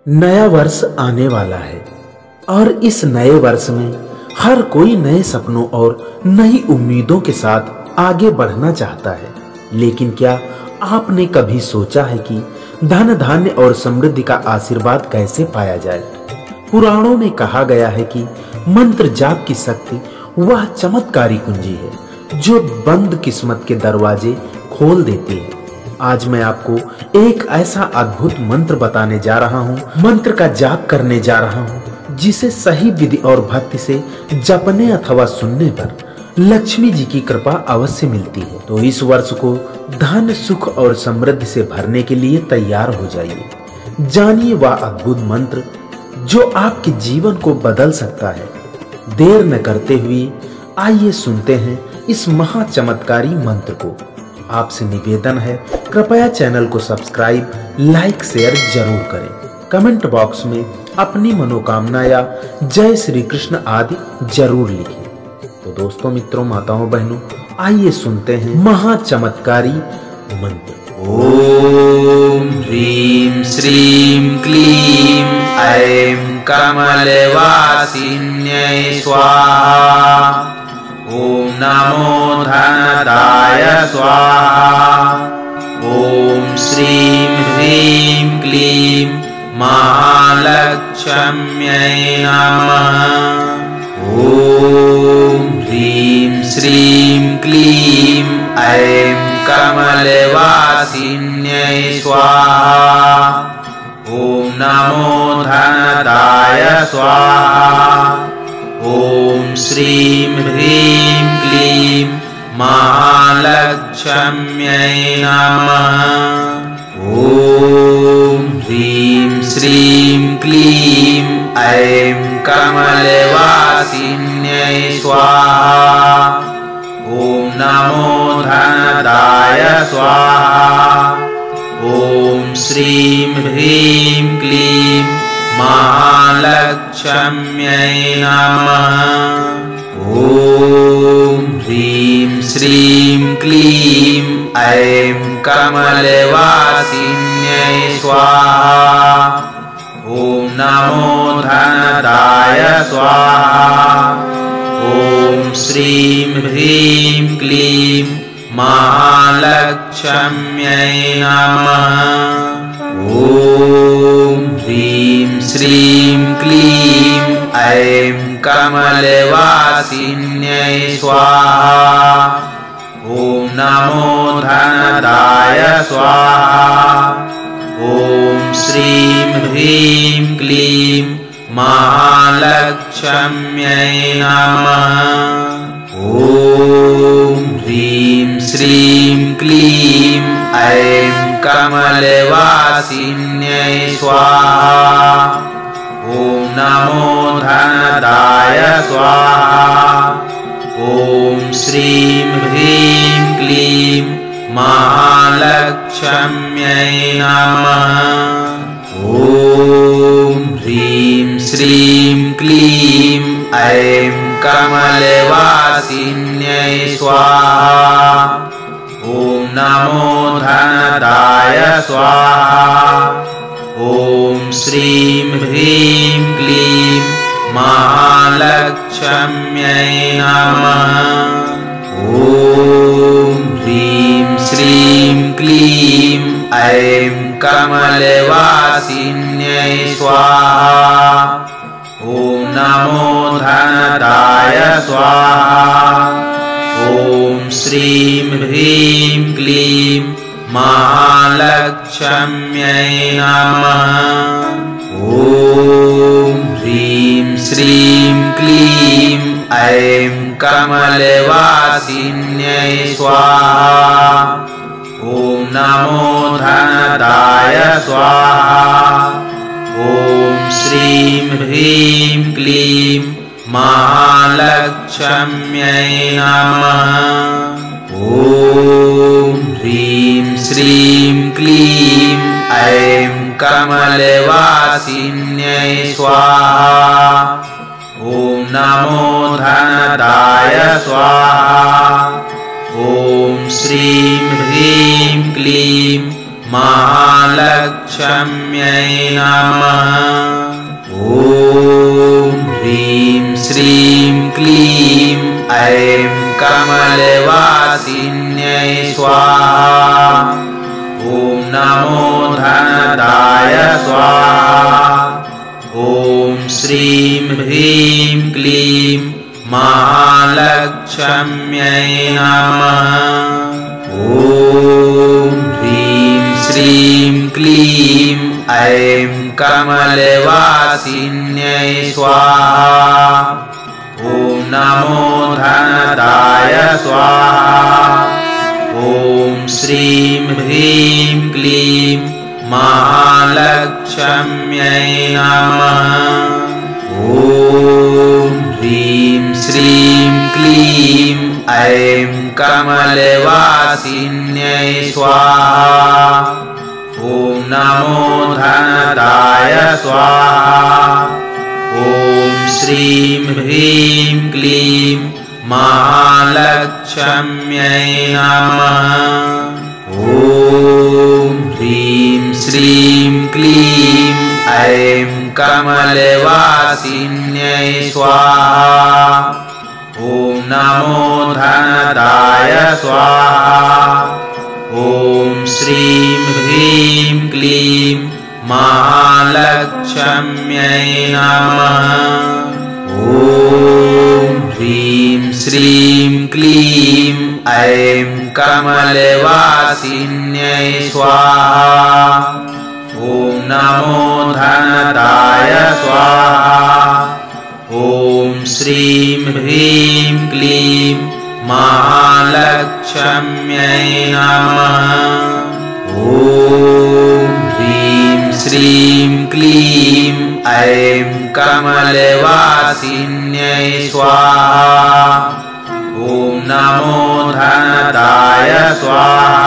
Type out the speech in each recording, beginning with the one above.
नया वर्ष आने वाला है और इस नए वर्ष में हर कोई नए सपनों और नई उम्मीदों के साथ आगे बढ़ना चाहता है। लेकिन क्या आपने कभी सोचा है कि धन धान्य और समृद्धि का आशीर्वाद कैसे पाया जाए? पुराणों में कहा गया है कि मंत्र जाप की शक्ति वह चमत्कारी कुंजी है जो बंद किस्मत के दरवाजे खोल देती है। आज मैं आपको एक ऐसा अद्भुत मंत्र बताने जा रहा हूँ, मंत्र का जाप करने जा रहा हूँ, जिसे सही विधि और भक्ति से जपने अथवा सुनने पर लक्ष्मी जी की कृपा अवश्य मिलती है। तो इस वर्ष को धन, सुख और समृद्धि से भरने के लिए तैयार हो जाइए। जानिए वह अद्भुत मंत्र जो आपके जीवन को बदल सकता है। देर न करते हुए आइए सुनते हैं इस महा चमत्कारी मंत्र को। आपसे निवेदन है, कृपया चैनल को सब्सक्राइब, लाइक, शेयर जरूर करें। कमेंट बॉक्स में अपनी मनोकामना या जय श्री कृष्ण आदि जरूर लिखें। तो दोस्तों, मित्रों, माताओं, बहनों, आइए सुनते हैं महा चमत्कारी मंत्र। ओम ह्रीं श्रीं क्लीं ऐं कमलवासिन्यै स्वाहा। ओम नमो धनदाय स्वाहा। ओम श्रीं ह्रीं क्लीं महालक्ष्म्यै नमः। ओम ह्रीं श्रीं क्लीं ऐं कमलवासिन्यै स्वाहा। ओम नमो धनदाय स्वाहा। ओम श्रीं ह्रीं क्लीं महालक्ष्म्यै नमः। ओम ह्रीं श्रीं क्लीं ऐं कमलवासिन्यै स्वाहा। ओम नमो धनदाय स्वाहा। ओम श्रीं ह्रीं क्लीं महालक्ष्म्यै नमः। ओम ह्रीं श्रीं क्लीं ऐं कमलवासिन्यै स्वाहा। ओम नमो धनदाय स्वाहा। ओम श्रीं ह्रीं क्लीं महालक्ष्म्यै नमः। ओम ह्रीं श्रीं क्लीं ऐं कमलवासिन्यै स्वाहा। ओम नमो धनदाय स्वाहा। ओम श्रीं ह्रीं क्लीं महालक्ष्म्यै नमः। ओम ह्रीं श्रीं क्लीं ऐं कमलवासिन्यै स्वाहा। ओम नमो धनदाय स्वाहा। ओम श्रीं ह्रीं क्लीं महालक्ष्म्यै नमः। ओम ह्रीं श्रीं क्लीं ऐं कमलवासिन्यै स्वाहा। ओम नमो धनदाय स्वाहा। ओम श्रीं ह्रीं क्लीं महालक्ष्म्यै नमः। ओम ह्रीं श्रीं क्लीं ऐं कमलवासिन्यै स्वाहा। ओम नमो धनदाय स्वाहा। ओम श्रीं ह्रीं क्लीं महालक्ष्म्यै नमः। ओम ह्रीं श्रीं क्लीं ऐं कमलवासिन्यै स्वाहा। ओम नमो धनदाय स्वाहा। ओम श्रीं ह्रीं क्लीं महालक्ष्म्यै नमः। ओम ह्रीं श्रीं क्लीं ऐं कमलवासिन्यै स्वाहा। ओम नमो धनदाय स्वाहा। ओम श्रीं ह्रीं क्लीं महालक्ष्म्यै नमः। ॐ ह्रीं श्रीं क्लीं ऐं कमलवासिन्यै स्वाहा। ॐ नमो धनदाय स्वाहा। ॐ श्रीं ह्रीं क्लीं महालक्ष्म्यै नमः। ॐ ह्रीं श्रीं क्लीं ऐं कमलवासिन्यै स्वाहा। ॐ नमो धनदाय स्वाहा। ॐ श्रीं ह्रीं क्लीं महालक्ष्म्यै नमः। ॐ ह्रीं श्रीं क्लीं ऐं कमलवासिन्यै स्वाहा। ॐ नमो धनदाय स्वाहा। ॐ श्रीं ह्रीं क्लीं महालक्ष्म्यै नमः। ॐ ह्रीं श्रीं क्लीं ऐं कमलवासिन्यै स्वाहा। ॐ नमो धनदाय स्वाहा। ॐ श्रीं ह्रीं क्लीं महालक्ष्म्यै नमः। ॐ ह्रीं श्रीं क्लीं ऐं कमलवासिन्यै स्वाहा। ॐ नमो धनदाय स्वाहा। ॐ श्रीं ह्रीं क्लीं महालक्ष्म्यै नमः। ॐ ह्रीं श्रीं क्लीं ऐं कमलवासिन्यै स्वाहा। ॐ नमो धनदाय स्वाहा।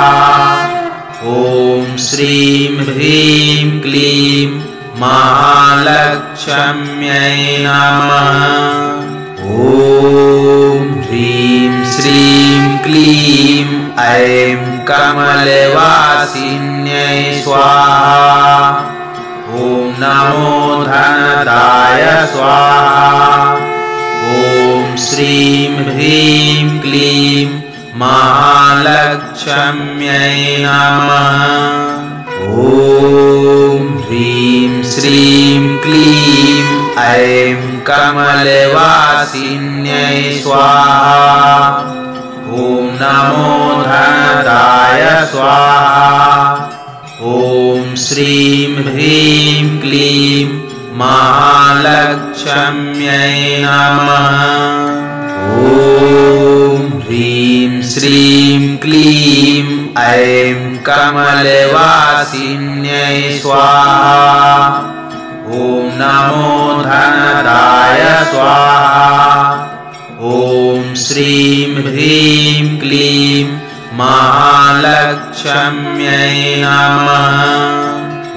ॐ श्रीं ह्रीं क्लीं महालक्ष्म्यै नमः। ॐ ह्रीं श्रीं क्लीं ऐं कमलवासिन्यै स्वाहा। ॐ नमो धनदाय स्वाहा। ॐ श्रीं ह्रीं क्लीं महालक्ष्म्यै नमः। ॐ ह्रीं श्रीं क्लीं ऐं कमलवासिन्यै स्वाहा। ॐ नमो धनदाय स्वाहा। ॐ श्रीं ह्रीं क्लीं महालक्ष्म्यै नमः। ॐ ह्रीं श्रीं क्लीं ऐं कमलवासिन्यै स्वाहा। ॐ नमो धनदाय स्वाहा। ॐ श्रीं ह्रीं क्लीं महालक्ष्म्यै नमः।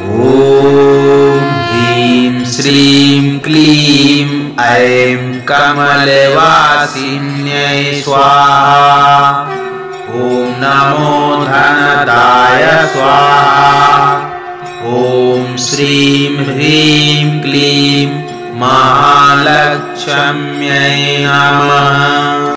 ॐ ह्रीं श्रीं क्लीं ऐं कमलवासिन्यै स्वाहा। ॐ नमो धनदाय स्वाहा। ॐ श्रीं ह्रीं क्लीं महालक्ष्म्यै नमः।